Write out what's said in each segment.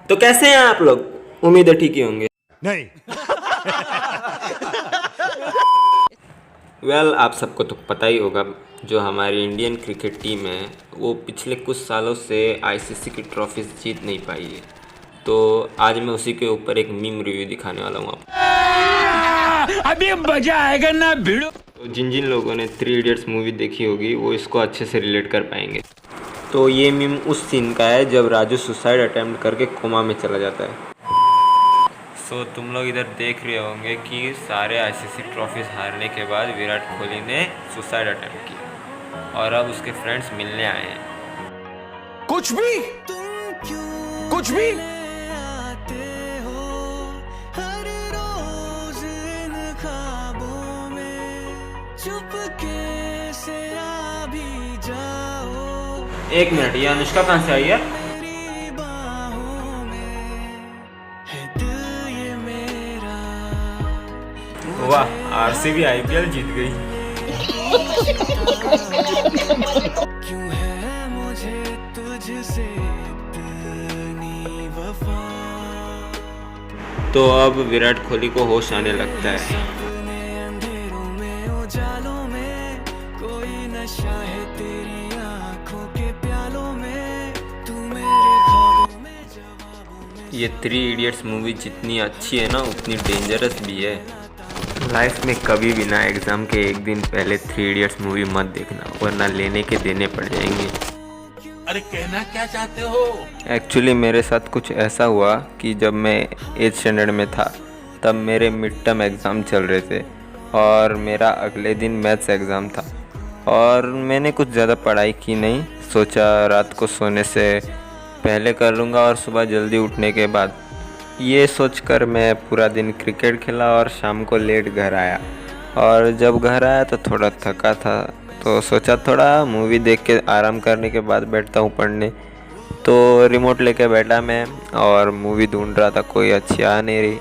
तो कैसे हैं आप लोग? उम्मीद है ठीक ही होंगे। नहीं। वेल आप सबको तो पता ही होगा, जो हमारी इंडियन क्रिकेट टीम है वो पिछले कुछ सालों से आईसीसी की ट्रॉफीज जीत नहीं पाई है। तो आज मैं उसी के ऊपर एक मीम रिव्यू दिखाने वाला हूँ आपको। अभी मजा आएगा ना भिड़ो। तो जिन जिन लोगों ने थ्री इडियट्स मूवी देखी होगी वो इसको अच्छे से रिलेट कर पाएंगे। तो ये मीम उस सीन का है जब राजू सुसाइड अटेम्प्ट करके कोमा में चला जाता है। सो तुम लोग इधर देख रहे होंगे कि सारे आईसीसी ट्रॉफीज हारने के बाद विराट कोहली ने सुसाइड अटेम्प्ट किया और अब उसके फ्रेंड्स मिलने आए हैं। कुछ भी कुछ भी एक मिनट, ये अनुष्का कहाँ से आई है? वाह, आरसीबी आईपीएल जीत गई। क्यों है मुझे तुझसे इतनी वफा। तो अब विराट कोहली को होश आने लगता है। अंधेरों में उजालों में कोई नशा है तेरी आंखों के प्यालों में, तू मेरे ख्वाबों में जवाबों में। ये थ्री इडियट्स मूवी जितनी अच्छी है ना उतनी डेंजरस भी है। लाइफ में कभी भी ना एग्ज़ाम के एक दिन पहले थ्री इडियट्स मूवी मत देखना, वरना लेने के देने पड़ जाएंगे। अरे कहना क्या चाहते हो? एक्चुअली मेरे साथ कुछ ऐसा हुआ कि जब मैं 8th स्टैंडर्ड में था तब मेरे मिड टर्म एग्ज़ाम चल रहे थे और मेरा अगले दिन मैथ्स एग्ज़ाम था और मैंने कुछ ज़्यादा पढ़ाई की नहीं, सोचा रात को सोने से पहले कर लूँगा और सुबह जल्दी उठने के बाद। ये सोचकर मैं पूरा दिन क्रिकेट खेला और शाम को लेट घर आया और जब घर आया तो थोड़ा थका था, तो सोचा थोड़ा मूवी देख के आराम करने के बाद बैठता हूँ पढ़ने। तो रिमोट लेके बैठा मैं और मूवी ढूंढ रहा था, कोई अच्छी आ नहीं रही,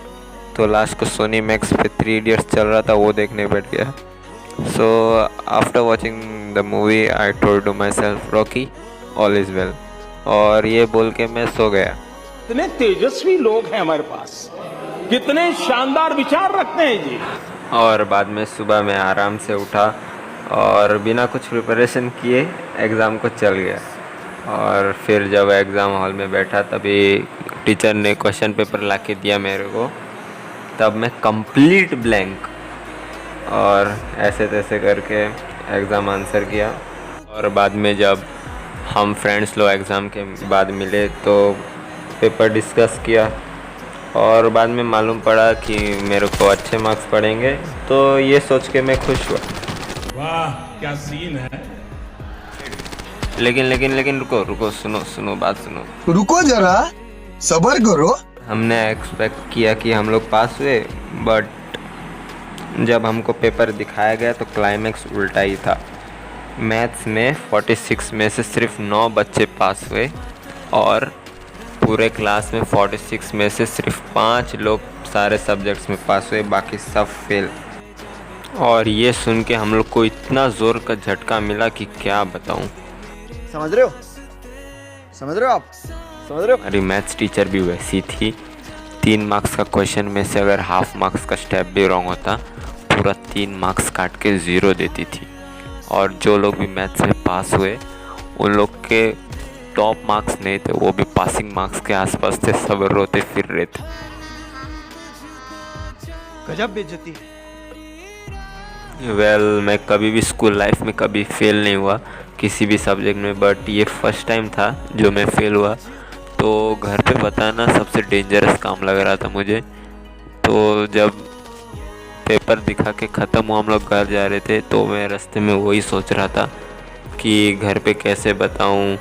तो लास्ट को सोनी मैक्स पे थ्री इडियट्स चल रहा था, वो देखने बैठ गया। So after watching the movie I told to my self Rocky all is well, और ये बोल के मैं सो गया। कितने तेजस्वी लोग हैं हमारे पास, कितने शानदार विचार रखते हैं जी। और बाद में सुबह मैं आराम से उठा और बिना कुछ प्रिपरेशन किए एग्ज़ाम को चल गया। और फिर जब एग्ज़ाम हॉल में बैठा तभी टीचर ने क्वेश्चन पेपर ला के दिया मेरे को, तब मैं कंप्लीट ब्लैंक और ऐसे तैसे करके एग्ज़ाम आंसर किया। और बाद में जब हम फ्रेंड्स लोग एग्ज़ाम के बाद मिले तो पेपर डिस्कस किया और बाद में मालूम पड़ा कि मेरे को अच्छे मार्क्स पड़ेंगे, तो ये सोच के मैं खुश हुआ। वाह क्या सीन है। लेकिन रुको सुनो बात सुनो। रुको जरा, सबर करो। हमने एक्सपेक्ट किया कि हम लोग पास हुए, बट जब हमको पेपर दिखाया गया तो क्लाइमेक्स उल्टा ही था। मैथ्स में 46 में से सिर्फ 9 बच्चे पास हुए और पूरे क्लास में 46 में से सिर्फ 5 लोग सारे सब्जेक्ट्स में पास हुए, बाकी सब फेल। और ये सुन के हम लोग को इतना ज़ोर का झटका मिला कि क्या बताऊं। समझ रहे हो आप? समझ रहे हो? हमारी मैथ्स टीचर भी वैसी थी। 3 मार्क्स का क्वेश्चन में से अगर हाफ मार्क्स का स्टेप भी रॉन्ग होता पूरा 3 मार्क्स काट के 0 देती थी। और जो लोग भी मैथ्स में पास हुए उन लोग के टॉप मार्क्स नहीं थे, वो भी पासिंग मार्क्स के आसपास थे, सब रोते फिर रहे थे। गजब बेइज्जती। वेल मैं कभी भी स्कूल लाइफ में कभी फेल नहीं हुआ किसी भी सब्जेक्ट में, बट ये फर्स्ट टाइम था जो मैं फेल हुआ। तो घर पे बताना सबसे डेंजरस काम लग रहा था मुझे। तो जब पेपर दिखा के ख़त्म हुआ, हम लोग घर जा रहे थे, तो मैं रास्ते में वही सोच रहा था कि घर पे कैसे बताऊं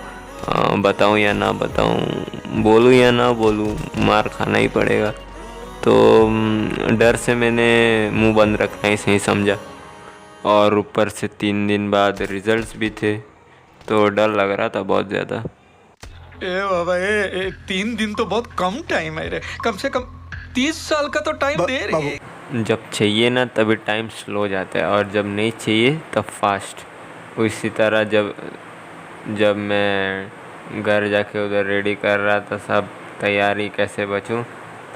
या ना बताऊं, बोलूं या ना बोलूं, मार खाना ही पड़ेगा। तो डर से मैंने मुंह बंद रखना ही सही समझा। और ऊपर से 3 दिन बाद रिजल्ट्स भी थे, तो डर लग रहा था बहुत ज़्यादा। ए बाबा, 3 दिन तो बहुत कम टाइम है रे। कम से कम 30 साल का तो टाइम दे रे। जब चाहिए ना तभी टाइम स्लो जाता है और जब नहीं चाहिए तब फास्ट। उसी तरह जब मैं घर जाके उधर रेडी कर रहा था सब, तैयारी कैसे बचूं।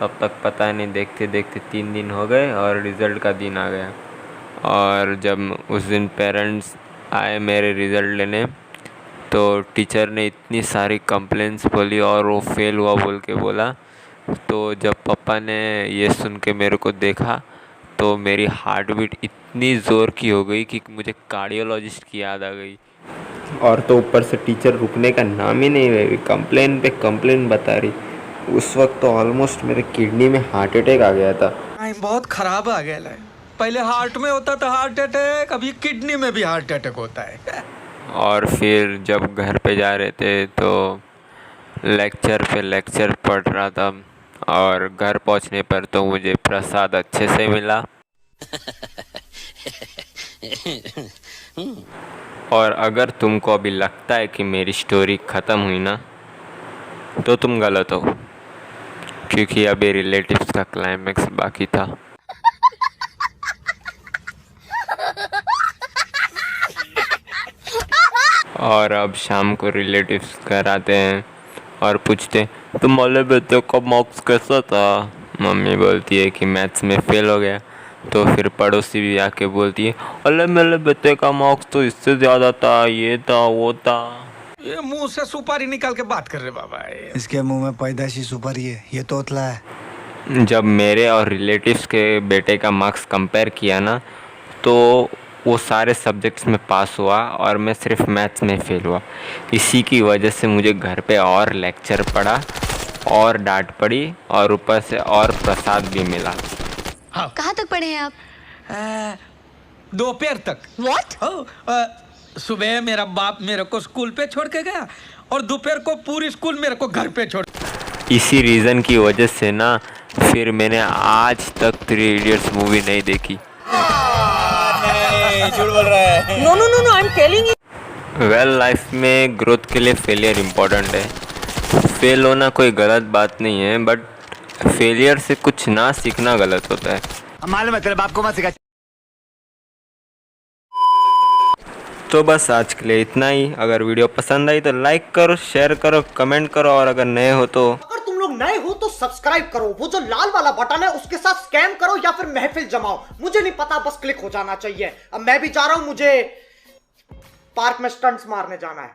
तब तक पता नहीं, देखते देखते 3 दिन हो गए और रिज़ल्ट का दिन आ गया। और जब उस दिन पेरेंट्स आए मेरे रिज़ल्ट लेने, तो टीचर ने इतनी सारी कंप्लेंट्स बोली और वो फेल हुआ बोल के बोला। तो जब पापा ने ये सुन के मेरे को देखा तो मेरी हार्ट बीट इतनी ज़ोर की हो गई कि मुझे कार्डियोलॉजिस्ट की याद आ गई। और तो ऊपर से टीचर रुकने का नाम ही नहीं ले रही, कंप्लेन पे कंप्लेन बता रही। उस वक्त तो ऑलमोस्ट मेरे किडनी में हार्ट अटैक आ गया था। टाइम बहुत खराब आ गया है। पहले हार्ट में होता था हार्ट अटैक, अभी किडनी में भी हार्ट अटैक होता है। और फिर जब घर पे जा रहे थे तो लेक्चर पे लेक्चर पढ़ रहा था और घर पहुंचने पर तो मुझे प्रसाद अच्छे से मिला। और अगर तुमको अभी लगता है कि मेरी स्टोरी ख़त्म हुई ना, तो तुम गलत हो, क्योंकि अभी रिलेटिव्स का क्लाइमैक्स बाकी था। और अब शाम को रिलेटिव्स घर आते हैं और पूछते तुम वाले बेटे का मार्क्स कैसा था। मम्मी बोलती है कि मैथ्स में फेल हो गया। तो फिर पड़ोसी भी आके बोलती है अरे मेरे बेटे का मार्क्स तो इससे ज़्यादा था, ये था वो था। ये मुंह से सुपारी निकाल के बात कर रहे बाबा। इसके मुंह में पैदाइशी सुपारी है, ये तोतला है। जब मेरे और रिलेटिव्स के बेटे का मार्क्स कंपेयर किया ना, तो वो सारे सब्जेक्ट्स में पास हुआ और मैं सिर्फ मैथ्स में फेल हुआ। इसी की वजह से मुझे घर पे और लेक्चर पड़ा और डांट पड़ी और ऊपर से और प्रसाद भी मिला। कहाँ तक पढ़े हैं आप? दोपहर तक। What? सुबह मेरा बाप मेरे को स्कूल पे छोड़ के गया और दोपहर को पूरी स्कूल मेरे को घर पे छोड़। इसी रीज़न की वजह से ना फिर मैंने आज तक 3 इडियट्स मूवी नहीं देखी। झूठ बोल रहा है। No, no, no, no, I'm telling you. Well life में ग्रोथ के लिए फेलियर इम्पोर्टेंट है। फेल होना कोई गलत बात नहीं है, बट फेलियर से कुछ ना सीखना गलत होता है। मालूम है तेरे बाप को मत सिखा। तो बस आज के लिए इतना ही। अगर वीडियो पसंद आई तो लाइक करो, शेयर करो, कमेंट करो, और अगर नए हो तो नए हो तो सब्सक्राइब करो। वो जो लाल वाला बटन है उसके साथ स्कैम करो या फिर महफिल जमाओ, मुझे नहीं पता, बस क्लिक हो जाना चाहिए। अब मैं भी जा रहा हूं, मुझे पार्क में स्टंट्स मारने जाना है।